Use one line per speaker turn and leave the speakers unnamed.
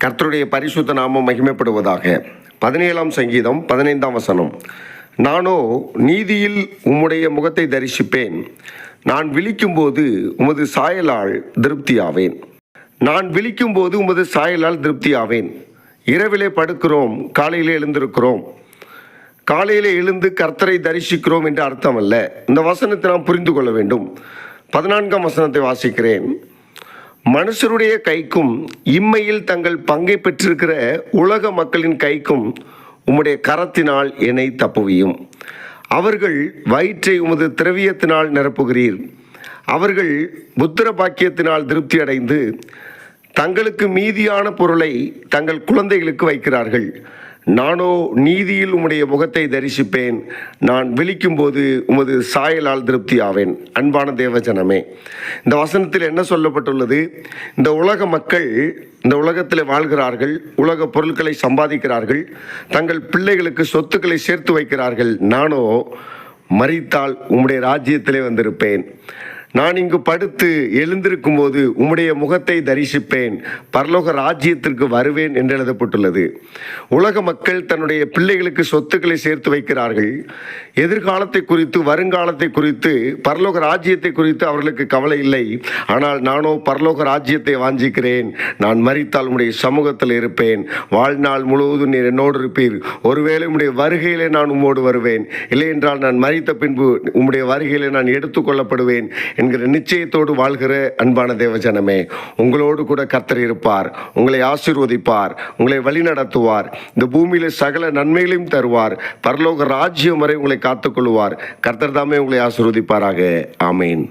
கர்த்தருடைய பரிசுத்த நாமம் மகிமைப்படுவதாக. 17ஆம் சங்கீதம் 15ஆம் வசனம். நானோ நீதியில் உம்முடைய முகத்தை தரிசிப்பேன், நான் விழிக்கும்போது உமது சாயலால் திருப்தியாவேன். நான் விழிக்கும்போது உமது சாயலால் திருப்தியாவேன். இரவிலே படுக்கிறோம், காலையிலே எழுந்திருக்கிறோம். காலையிலே எழுந்து கர்த்தரை தரிசிக்கிறோம் என்று அர்த்தம் அல்ல. இந்த வசனத்தை நாம் புரிந்து கொள்ள வேண்டும். 14ஆம் வசனத்தை வாசிக்கிறேன். மனுஷருடைய கைக்கும் இம்மையில் தங்கள் பங்கை பெற்றிருக்கிற உலக மக்களின் கைக்கும் உம்முடைய கரத்தினால் என்னை தப்புவியும். அவர்கள் வயிற்றை உமது திரவியத்தினால் நிரப்புகிறீர். அவர்கள் புத்திர பாக்கியத்தினால் திருப்தி அடைந்து தங்களுக்கு மீதியான பொருளை தங்கள் குழந்தைகளுக்கு வைக்கிறார்கள். நானோ நீதியில் உம்முடைய முகத்தை தரிசிப்பேன், நான் விழிக்கும்போது உமது சாயலால் திருப்தி ஆவேன். அன்பான தேவஜனமே, இந்த வசனத்தில் என்ன சொல்லப்பட்டுள்ளது? இந்த உலக மக்கள் இந்த உலகத்தில் வாழ்கிறார்கள், உலக பொருட்களை சம்பாதிக்கிறார்கள், தங்கள் பிள்ளைகளுக்கு சொத்துக்களை சேர்த்து வைக்கிறார்கள். நானோ மரித்தால் உம்முடைய ராஜ்யத்திலே வந்திருப்பேன். நான் இங்கு படுத்து எழுந்திருக்கும் போது உம்முடைய முகத்தை தரிசிப்பேன், பரலோக ராஜ்யத்திற்கு வருவேன் என்று எழுதப்பட்டுள்ளது. உலக மக்கள் தன்னுடைய பிள்ளைகளுக்கு சொத்துக்களை சேர்த்து வைக்கிறார்கள். எதிர்காலத்தை குறித்து, வருங்காலத்தை குறித்து, பரலோக ராஜ்யத்தை குறித்து அவர்களுக்கு கவலை இல்லை. ஆனால் நானோ பரலோக ராஜ்யத்தை வாஞ்சிக்கிறேன். நான் மரித்தால் உம்முடைய சமூகத்தில் இருப்பேன், வாழ்நாள் முழுவதும் நீர் என்னோடு இருப்பீர். ஒருவேளை உம்முடைய வருகையிலே நான் உம்மோடு வருவேன், இல்லை என்றால் நான் மரித்த பின்பு உம்முடைய வருகையிலே நான் எடுத்துக்கொள்ளப்படுவேன் என்கிற நிச்சயத்தோடு வாழ்கிற அன்பான தேவஜனமே, உங்களோடு கூட கர்த்தர் இருப்பார். உங்களை ஆசீர்வதிப்பார், உங்களை வழிநடத்துவார், இந்த பூமியில சகல நன்மைகளையும் தருவார். பரலோக ராஜ்யம் வரை உங்களை காத்துக்கொள்வார். கர்த்தர் தாமே உங்களை ஆசீர்வதிப்பாராக. ஆமேன்.